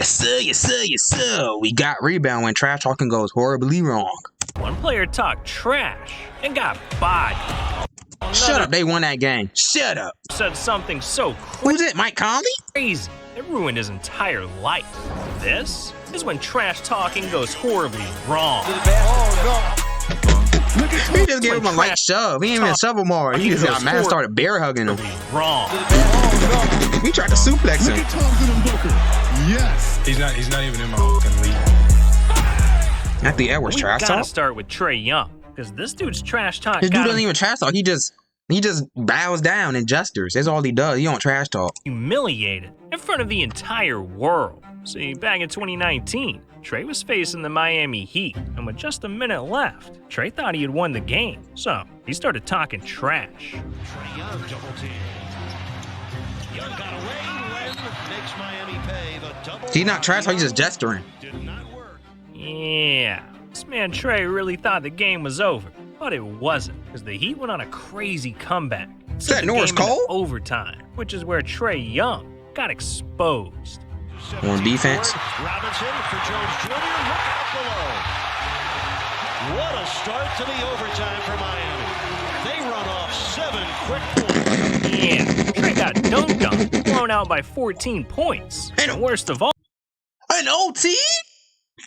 Yes, sir, yes, sir, yes, sir. We got rebound when trash talking goes horribly wrong. One player talked trash and got bodied. Shut up, they won that game. Shut up. Said something so Who's it, Mike Conley? crazy it ruined his entire life. This is when trash talking goes horribly wrong. He just gave him a light shove. He didn't even shovel more. He just got mad and started bear hugging him. Wrong. He tried to suplex him. Yes. He's not even in my fucking league. Not the Edwards We trash gotta talk. start with Trae Young, because this dude's trash talk This dude got doesn't him even trash talk. He just bows down and gestures. That's all he does. He don't trash talk. humiliated in front of the entire world. See, back in 2019, Trae was facing the Miami Heat, and with just a minute left, Trae thought he had won the game, so he started talking trash. Trae Young double team. Young got away when makes Miami pay the double. He's not trash talk. He's just gesturing. Did not work. Yeah, this man Trae really thought the game was over, but it wasn't, because the Heat went on a crazy comeback. Is that Sent the Norris game into Cole? overtime, which is where Trae Young got exposed. On defense. Robinson for Jones Jr. Look out below. What a start to the overtime for Miami. They run off 7 quick points. Yeah, Trae got dunked on, blown out by 14 points. And worst of all, An OT?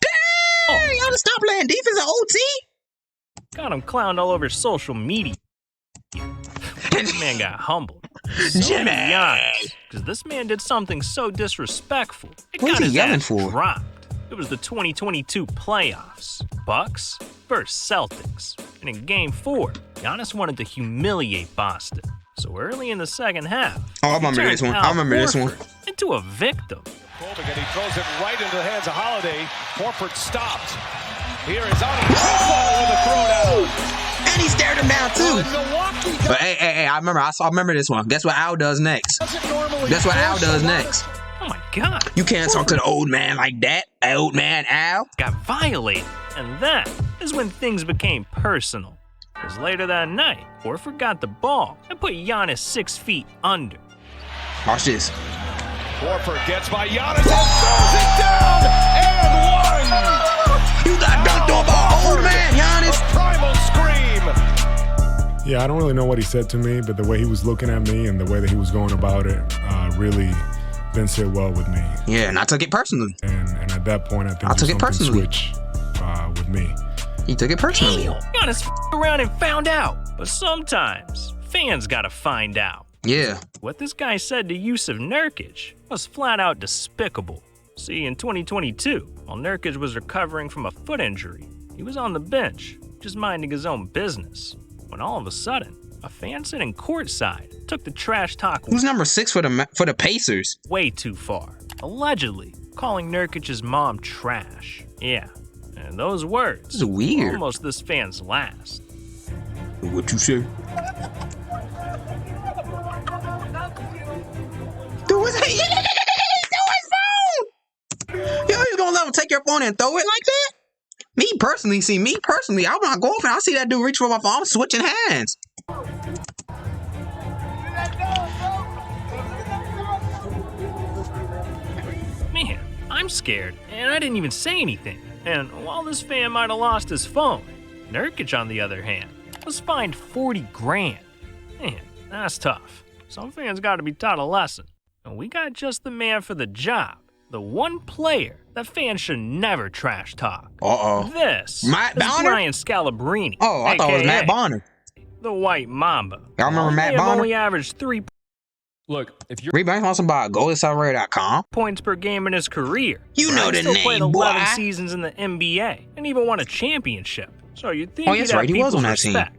Dang! Y'all just stop playing defense at OT? got him clowned all over social media. This man got humbled. Jimmy! Because this man did something so disrespectful. It What got is he his yelling ass for? dropped. It was the 2022 playoffs. Bucks versus Celtics. And in Game 4, Giannis wanted to humiliate Boston. So early in the second half, Oh, I he remember turned this one. Al I remember this one. Horford into a victim. And he throws it right into the hands of Holiday. Horford stopped. Here is on with a throwdown. And he stared him down too. Milwaukee But hey, I remember this one. Guess what Al does next? Guess what Al does next? Oh my God. You can't talk to the old man like that. Old man Al. Got violated. And that is when things became personal. Because later that night, Horford got the ball and put Giannis 6 feet under. Watch this. Horford gets by Giannis and throws it down and one. You got dunked on by old man, Giannis. A primal scream. Yeah, I don't really know what he said to me, but the way he was looking at me and the way that he was going about it really didn't sit well with me. Yeah, and I took it personally. And at that point, I think I took it something personally. switched with me. He took it personally. Giannis around and found out. But sometimes, fans gotta find out. Yeah. What this guy said to Yusuf Nurkic was flat out despicable. See, in 2022, while Nurkic was recovering from a foot injury, he was on the bench, just minding his own business, when all of a sudden, a fan sitting courtside took the trash talk Who's number 6 for the Pacers? way too far, allegedly calling Nurkic's mom trash. Yeah, and those words This is weird. were almost this fan's last. What you say? Dude, what's that? He threw his phone! Yo, you gonna let him take your phone and throw it like that? Me personally, I'm not golfing. I see that dude reach for my phone. I'm switching hands. Man, I'm scared, and I didn't even say anything. And while this fan might have lost his phone, Nurkic, on the other hand, was fined 40 grand. Man, that's tough. Some fans gotta be taught a lesson. And we got just the man for the job. The one player that fans should never trash talk. Uh-oh. This Matt is Bonner? Brian Scalabrine. Oh, I thought it was AKA Matt Bonner. the White Mamba. Y'all remember He Matt may have Bonner? only averaged 3 Look, if you're Rebound sponsored by GoldenStarRadio.com. points per game in his career. You know Brian the still name, played 11 boy. seasons in the NBA and even won a championship. So you'd think Oh, he'd that's have right. He was on that people's team. respect.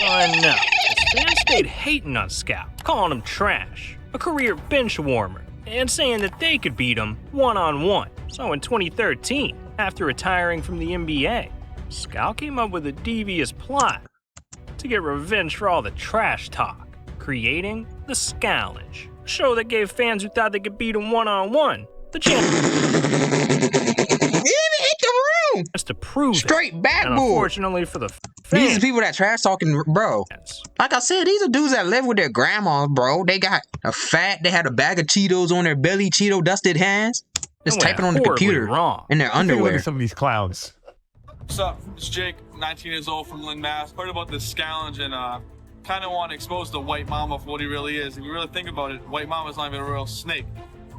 Oh no, his fans stayed hating on Scout, calling him trash, a career bench warmer, and saying that they could beat him one-on-one. So in 2013, after retiring from the NBA, Scout came up with a devious plot to get revenge for all the trash talk, creating the Scallage, a show that gave fans who thought they could beat him one-on-one the chance Hit the room. to prove Straight it. And backboard. unfortunately for the These fans, are people that trash talking, bro. Like I said, these are dudes that live with their grandmas, bro. They got a fat, they had a bag of Cheetos on their belly, Cheeto dusted hands. Just It went typing on the horribly computer wrong. in their Look underwear. at some of these clowns. What's up? It's Jake, 19 years old from Lynn, Mass. Heard about this challenge and kind of want to expose the white mama for what he really is. If you really think about it, white mama's not even a real snake.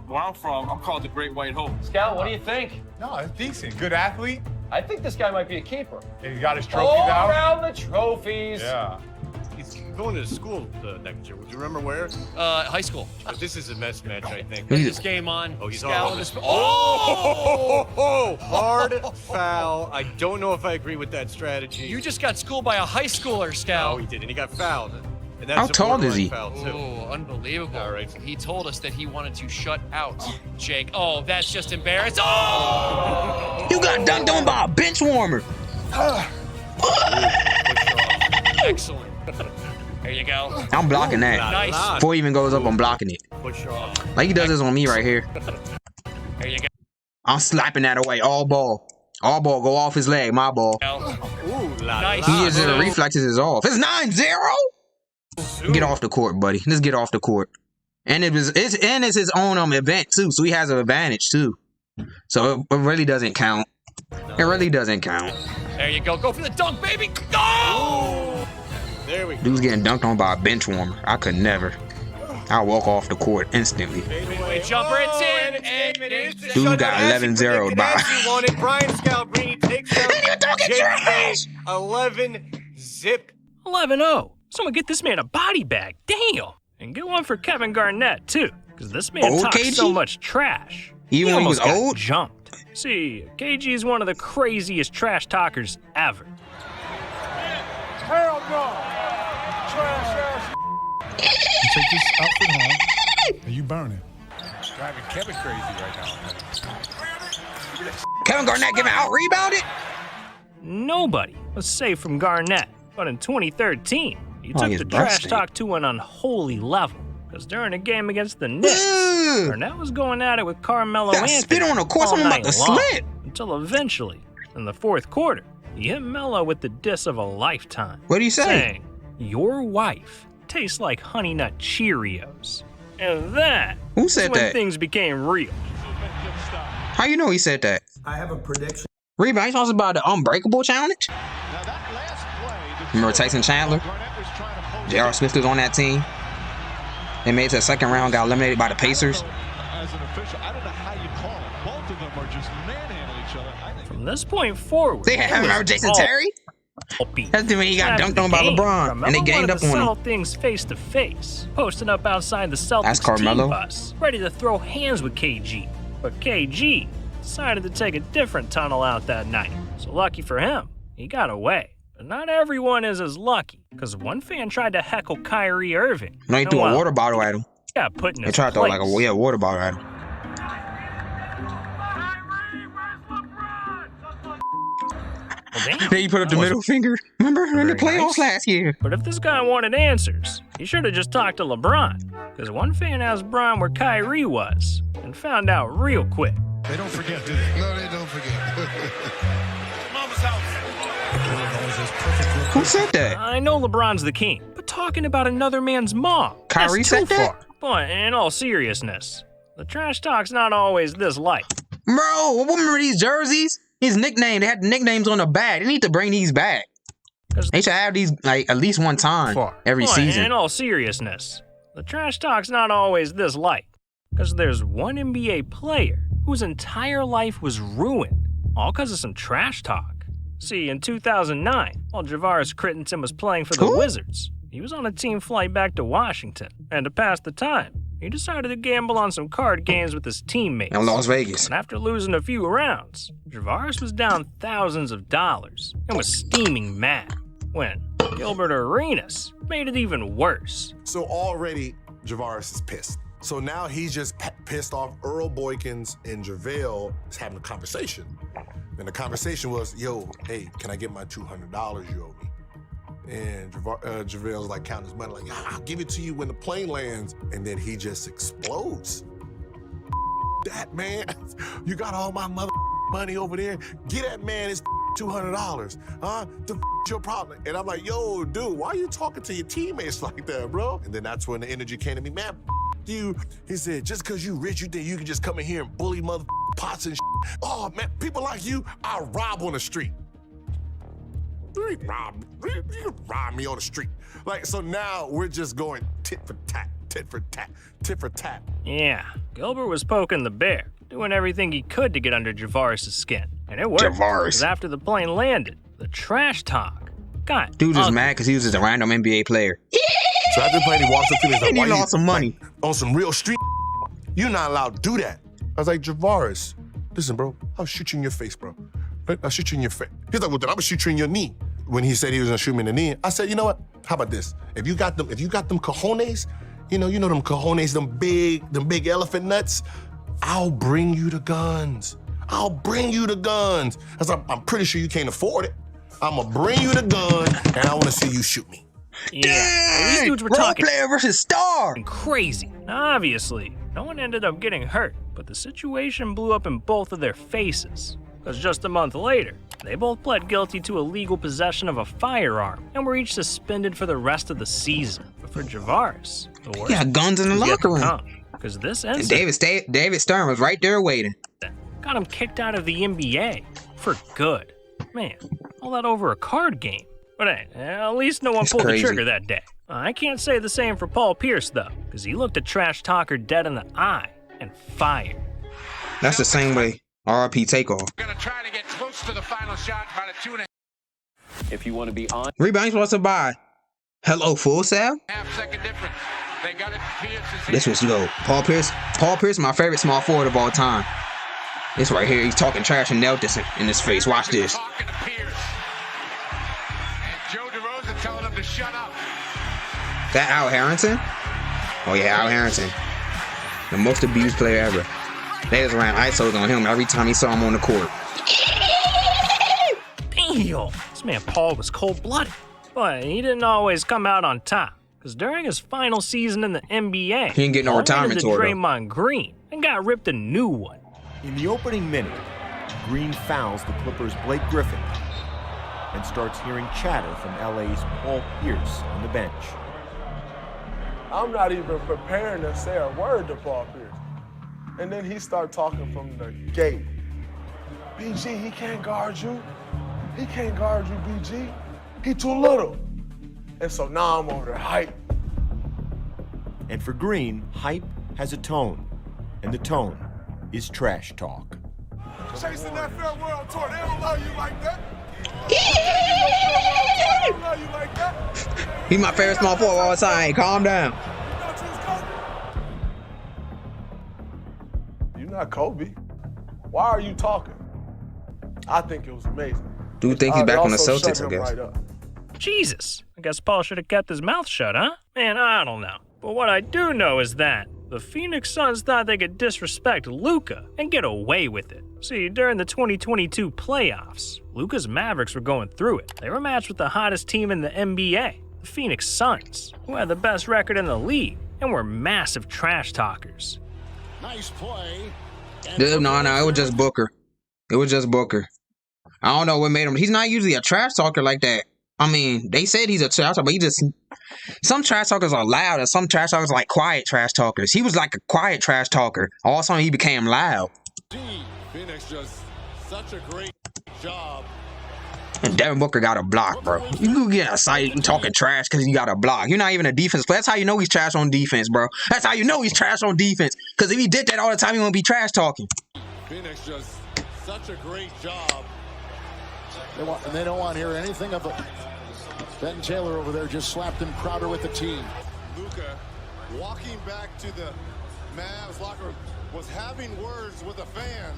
Where I'm from, I'm called the Great White Hope. Scout, what do you think? No, it's decent. Good athlete. I think this guy might be a keeper. And he got his trophy All now. around the trophies. Yeah. He's going to school next year. Would you remember where? High school. But this is a mess match, I think. This game on. Oh, he's Scout on. this- Oh! Hard foul. I don't know if I agree with that strategy. You just got schooled by a high schooler, No, Scout. he did, and he got fouled. And that's How a tall is he? borderline Foul too. Oh, unbelievable. All right. He told us that he wanted to shut out Jake. Oh, that's just embarrassing. Oh! You got dunked on by a bench warmer. Excellent. There you go. I'm blocking that. Nice. Before he even goes up, I'm blocking it. Push off. Like he does this on me right here. There you go. I'm slapping that away. All ball. All ball. Go off his leg. My ball. Ooh, la Nice. la. He is the reflexes is off. It's 9-0. Get off the court, buddy. Let's get off the court. And it's his own event too, so he has an advantage too. So it really doesn't count. It really doesn't count. There you go. Go for the dunk, baby. Go! There we go. Dude's getting dunked on by a bench warmer. I could never. I'll walk off the court instantly. Wait, jumper, it's in. And Dude got 11-0'd by. Brian Scalabrini takes down 11 zip. 11-0. Someone get this man a body bag. Damn. And get one for Kevin Garnett, too. Because this man Old talks KG? so much trash. Even when he was almost got old? jumped. See, KG is one of the craziest trash talkers ever. Hell no! Trash ass. You take this outfit home and you burn it. It's driving Kevin crazy right now. Kevin Garnett giving out rebounded? Nobody was safe from Garnett. But in 2013, he took he's the trash busted. talk to an unholy level. Because during a game against the Knicks, Ugh. Garnett was going at it with Carmelo Got Anthony spit on the court, all someone about night to long, slip. until eventually, in the fourth quarter, he hit Melo with the diss of a lifetime. What'd he say? Saying, "Your wife tastes like Honey Nut Cheerios." And that Who is said when that? things became real. How you know he said that? I have a prediction. Rebound, he's talking about the unbreakable challenge? Now that last play, Remember Tyson Chandler? Garnett was trying to post J.R. Smith was on that team. They made it to the second round, got eliminated by the Pacers. As an official, I don't know how you call it. Both of them are just manhandling each other. I think From this point forward, They had remember Jason all Terry? beat. That's the when he got After dunked the on by game, LeBron, and they Carmelo ganged wanted up to on settle him. things face to face, posting up outside the Celtics That's Carmelo. team bus, ready to throw hands with KG. But KG decided to take a different tunnel out that night. So lucky for him, he got away. But not everyone is as lucky, because one fan tried to heckle Kyrie Irving. No, he and threw a while water bottle at him. he got put in They his tried to throw like place, a water bottle at him. well, damn. Then he put up the middle finger. Remember in the Very playoffs nice. last year? But if this guy wanted answers, he should have just talked to LeBron. Because one fan asked Bron where Kyrie was, and found out real quick. they don't forget, do they? No, they don't forget. Mama's house. Who said that? I know LeBron's the king, but talking about another man's mom, Kyrie that's too said that? far. But in all seriousness, the trash talk's not always this light. Bro, remember these jerseys? His nickname, they had the nicknames on the back. They need to bring these back. They should have these like at least one time every But season. in all seriousness, the trash talk's not always this light. Because there's one NBA player whose entire life was ruined, all because of some trash talk. See, in 2009, while Javaris Crittenton was playing for the Who? Wizards, he was on a team flight back to Washington, and to pass the time, he decided to gamble on some card games with his teammates. In Las Vegas. And after losing a few rounds, Javaris was down thousands of dollars and was steaming mad when Gilbert Arenas made it even worse. So already, Javaris is pissed. So now he's just pissed off Earl Boykins and JaVale is having a conversation. And the conversation was, yo, hey, can I get my $200 you owe me? And JaVale's like counting his money, like, I'll give it to you when the plane lands. And then he just explodes. That man, you got all my mother money over there. Get that man his $200, huh? The your problem? And I'm like, yo, dude, why are you talking to your teammates like that, bro? And then that's when the energy came to me, man, you. He said, just because you rich, you think you can just come in here and bully mother pots and shit. Oh man, people like you, I rob on the street. You rob me on the street. Like, so now we're just going tit for tat, tit for tat, tit for tat. Yeah, Gilbert was poking the bear, doing everything he could to get under Javaris' skin. And it worked. Because after the plane landed, the trash talk got Dude was ugly. mad because he was just a random NBA player. So after the plane, he walks up to me and he's like, And he why lost some money. like, on some real street, you're not allowed to do that. I was like, Javaris, listen, bro, I'll shoot you in your face, bro. Right? I'll shoot you in your face. He's like, well, then I'm gonna shoot you in your knee. When he said he was gonna shoot me in the knee, I said, you know what? How about this? If you got them cojones, you know them cojones, them big elephant nuts, I'll bring you the guns. I'll bring you the guns. Cause I'm pretty sure you can't afford it. I'm gonna bring you the gun and I wanna see you shoot me. Yeah, these dudes were Role talking player versus star. crazy. Obviously, no one ended up getting hurt, but the situation blew up in both of their faces. Because just a month later, they both pled guilty to illegal possession of a firearm and were each suspended for the rest of the season. But for Javaris, the worst He got guns in the locker room. Because this And incident David Stern was right there waiting. got him kicked out of the NBA for good. Man, all that over a card game. But hey, at least no one It's pulled crazy. the trigger that day. I can't say the same for Paul Pierce, though, because he looked a trash talker dead in the eye and fired. That's the same way RP Takeoff. Gonna try to get close to the final shot, about a 2.5 If you want to be on Rebound sponsored by Hello Full Sail. second difference. They got it. Pierce This was go. Paul Pierce, my favorite small forward of all time. This right here, he's talking trash and knelt this in his face. Watch this. Talking to Pierce. And Joe DeRosa telling him to shut up. That Al Harrington? Oh yeah, Al Harrington. The most abused player ever. They just ran ISOs on him every time he saw him on the court. Damn, this man Paul was cold-blooded. But he didn't always come out on top. Because during his final season in the NBA, He didn't get no Paul retirement went into tour, though. Draymond Green and got ripped a new one. In the opening minute, Green fouls the Clippers' Blake Griffin and starts hearing chatter from LA's Paul Pierce on the bench. I'm not even preparing to say a word to Paul Pierce. And then he start talking from the gate. BG, he can't guard you. He can't guard you, BG. He too little. And so now I'm over there hype. And for Green, hype has a tone, and the tone is trash talk. Chasing that farewell tour, they don't love you like that. They don't love you like that. He's my favorite small forward of all time. Calm down. You're not Kobe. Why are you talking? I think it was amazing. Dude think he's back on the Also Celtics, shut I him guess. right up. Jesus, I guess Paul should have kept his mouth shut, huh? Man, I don't know. But what I do know is that the Phoenix Suns thought they could disrespect Luka and get away with it. See, during the 2022 playoffs, Luka's Mavericks were going through it. They were matched with the hottest team in the NBA, the Phoenix Suns, who had the best record in the league and were massive trash talkers. Nice play. Dude, no, it was just Booker. It was just Booker. I don't know what made him. He's not usually a trash talker like that. I mean, they said he's a trash talker, but he just... Some trash talkers are loud, and some trash talkers are like quiet trash talkers. He was like a quiet trash talker. All of a sudden, he became loud. Phoenix does such a great job. And Devin Booker got a block, bro. You can get excited talking trash because you got a block. You're not even a defense player. That's how you know he's trash on defense, bro. That's how you know he's trash on defense. Because if he did that all the time, he wouldn't be trash talking. Phoenix does such a great job. They don't want to hear anything of it. Ben Taylor over there just slapped him Crowder with the team. Luka, walking back to the Mavs locker room, was having words with a fan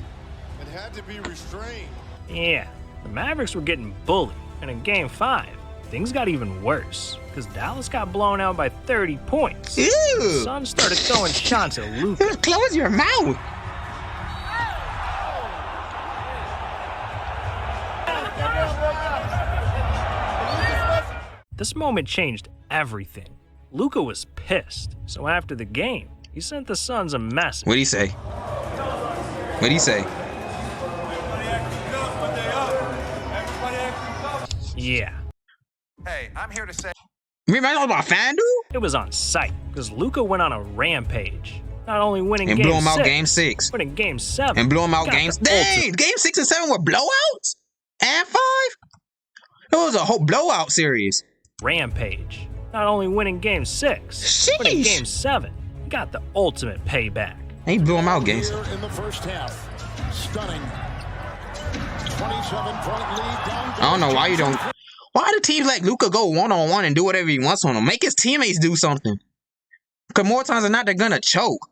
and had to be restrained. Yeah, the Mavericks were getting bullied, and in Game 5, things got even worse, because Dallas got blown out by 30 points. Ew. The Suns started throwing shots at Luka. Close your mouth. This moment changed everything. Luka was pissed, so after the game, he sent the Suns a message. What'd he say? What'd he say? Yeah. Hey, I'm here to say Remember about FanDuel? It was on site, because Luka went on a rampage. not only winning and game blew him out 6, game 6. but in game 7. And blew him out got games. the Dang, game 6 and 7 were blowouts? And 5? It was a whole blowout series. Rampage, not only winning game 6, but in game 7, he got the ultimate payback. He blew him out games. In the first half, stunning 27-point lead down. I don't know why you don't. Why do teams like Luka go one-on-one and do whatever he wants on him? Make his teammates do something. Because more times than not, they're going to choke.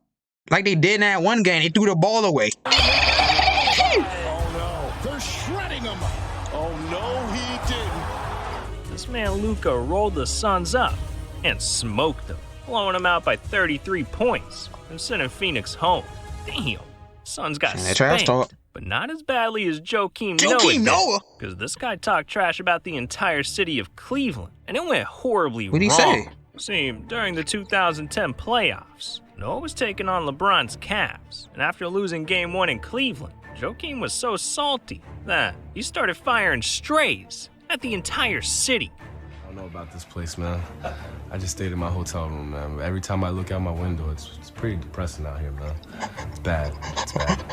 Like they did in that one game. They threw the ball away. Oh, no. They're shredding him. Oh, no, he didn't. This man Luka rolled the Suns up and smoked them, blowing them out by 33 points and sending Phoenix home. Damn, Suns got spanked, but not as badly as Joakim Noah. Because this guy talked trash about the entire city of Cleveland, and it went horribly wrong. What'd he say? See, during the 2010 playoffs, Noah was taking on LeBron's Cavs, and after losing Game 1 in Cleveland, Joakim was so salty that he started firing strays at the entire city. I don't know about this place, man. I just stayed in my hotel room, man. Every time I look out my window, it's pretty depressing out here, man. It's bad. It's bad.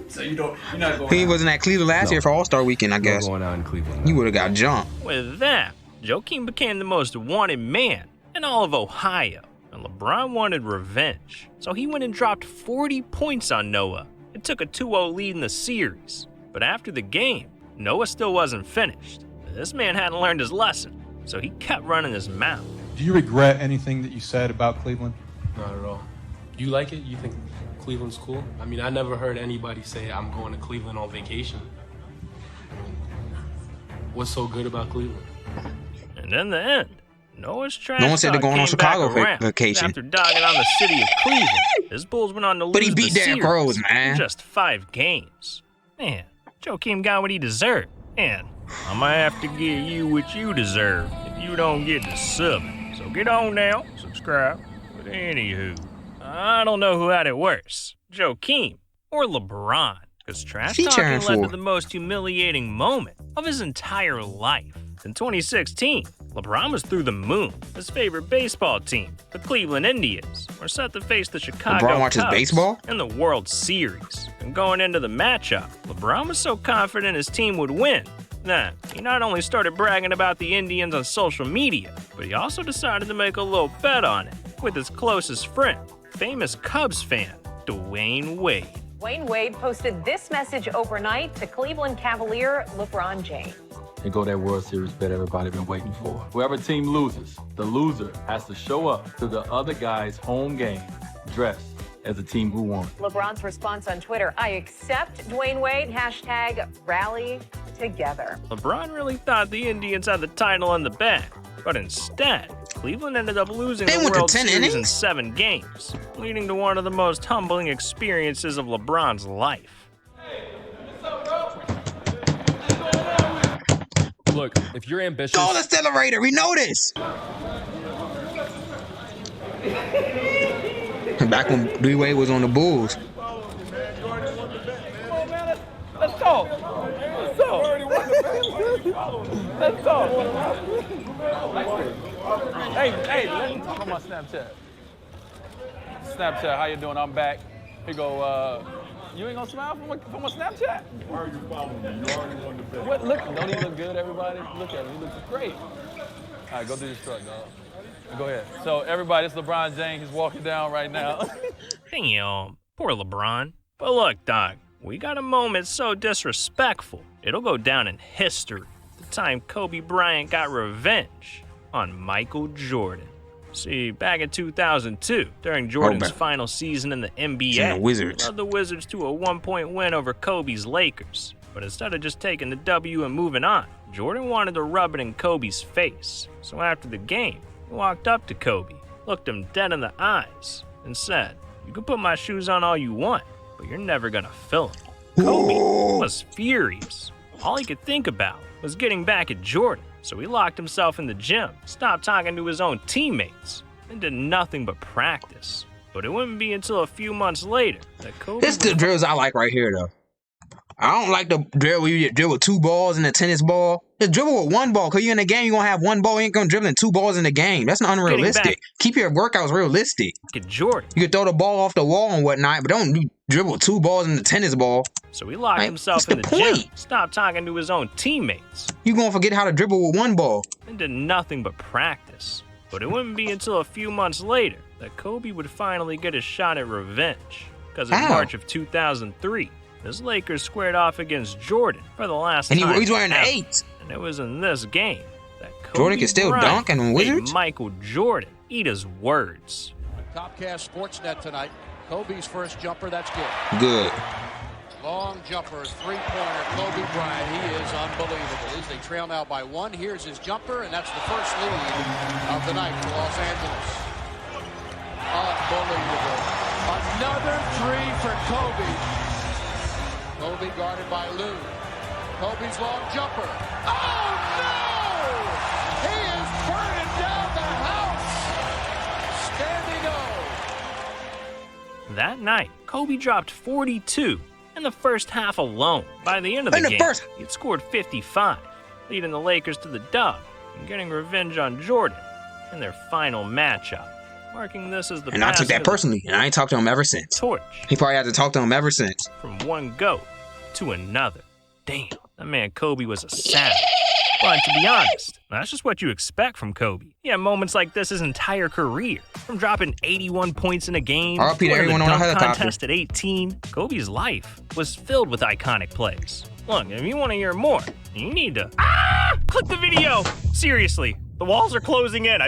So you're not going He wasn't at Cleveland last year for All-Star Weekend, I guess. Going out in Cleveland. You would have got jumped. With that, Joakim became the most wanted man in all of Ohio, and LeBron wanted revenge. So he went and dropped 40 points on Noah and took a 2-0 lead in the series. But after the game, Noah still wasn't finished. This man hadn't learned his lesson, so he kept running his mouth. Do you regret anything that you said about Cleveland? Not at all. You like it? You think Cleveland's cool? I mean, I never heard anybody say I'm going to Cleveland on vacation. What's so good about Cleveland? And in the end, Noah's trash No one said they're going on Chicago vacation. After dogging on the city of Cleveland, his Bulls went on to lose But he beat the Derrick series Rose, man. in just 5 games. Man, Joakim got what he deserved. And I'm gonna have to give you what you deserve if you don't get to subbing. So get on now, subscribe. But anywho, I don't know who had it worse, Joakim or LeBron, because trash talking led to the most humiliating moment of his entire life. In 2016, LeBron was through the moon. His favorite baseball team, the Cleveland Indians, were set to face the Chicago LeBron watches Cubs baseball? in the World Series. And going into the matchup, LeBron was so confident his team would win that he not only started bragging about the Indians on social media, but he also decided to make a little bet on it with his closest friend, famous Cubs fan, Dwayne Wade. Dwayne Wade posted this message overnight to Cleveland Cavalier LeBron James. They go that World Series bet everybody been waiting for. Whoever team loses, the loser has to show up to the other guy's home game dressed as the team who won. LeBron's response on Twitter, I accept Dwayne Wade, #rally together. LeBron really thought the Indians had the title in the bag, but instead, Cleveland ended up losing the World Series in 7 games, leading to one of the most humbling experiences of LeBron's life. Look, if you're ambitious... Go the accelerator, we know this! Back when D-Wade was on the Bulls. Let's talk. Let's talk. Hey, let me talk on my Snapchat. Snapchat, how you doing? I'm back. Here you go. You ain't gonna smile from my Snapchat? Why are you following me? You already won the bet. What? Look, don't he look good, everybody? Look at him. He looks great. All right, go through this truck, dog. Go ahead. So, everybody, it's LeBron James. He's walking down right now. Damn, poor LeBron. But look, dog, we got a moment so disrespectful, it'll go down in history. The time Kobe Bryant got revenge on Michael Jordan. See, back in 2002, during Jordan's final season in the NBA, the Wizards. led the Wizards to a 1-point win over Kobe's Lakers. But instead of just taking the W and moving on, Jordan wanted to rub it in Kobe's face. So after the game, he walked up to Kobe, looked him dead in the eyes, and said, "You can put my shoes on all you want, but you're never gonna fill them." Kobe was furious. All he could think about was getting back at Jordan. So he locked himself in the gym, stopped talking to his own teammates, and did nothing but practice. But it wouldn't be until a few months later that Kobe... This is the drills I like right here, though. I don't like the drill where you dribble 2 balls in a tennis ball. Just dribble with 1 ball, because you're in the game, you're going to have 1 ball. You ain't going to dribble in 2 balls in the game. That's not unrealistic. Keep your workouts realistic. Get Jordan. You can throw the ball off the wall and whatnot, but don't dribble 2 balls in the tennis ball. So he locked himself in the gym. Stopped talking to his own teammates. You going to forget how to dribble with 1 ball. And did nothing but practice. But it wouldn't be until a few months later that Kobe would finally get a shot at revenge. Because in March of 2003, his Lakers squared off against Jordan for the last time. And he's wearing the 8. And it was in this game that Kobe Jordan can still dunk and Wizards? made Michael Jordan eat his words. Topcast Sportsnet tonight. Kobe's first jumper, that's good. Good. Long jumper, 3-pointer, Kobe Bryant. He is unbelievable. As they trail now by 1, here's his jumper, and that's the first lead of the night for Los Angeles. Unbelievable. Another 3 for Kobe. Kobe guarded by Lou. Kobe's long jumper. Oh, no! He is burning down the house. Standing O. That night, Kobe dropped 42 in the first half alone. By the end of the game, he had scored 55, leading the Lakers to the dub and getting revenge on Jordan in their final matchup, marking this as the And I took that personally, and I ain't talked to him ever since. Torch. He probably had to talk to him ever since. From one GOAT to another. Damn, that man Kobe was a savage. But to be honest, that's just what you expect from Kobe. He had moments like this his entire career. From dropping 81 points in a game, RP to everyone on a helicopter. contest at 18, Kobe's life was filled with iconic plays. Look, if you want to hear more, you need to click the video. Seriously, the walls are closing in.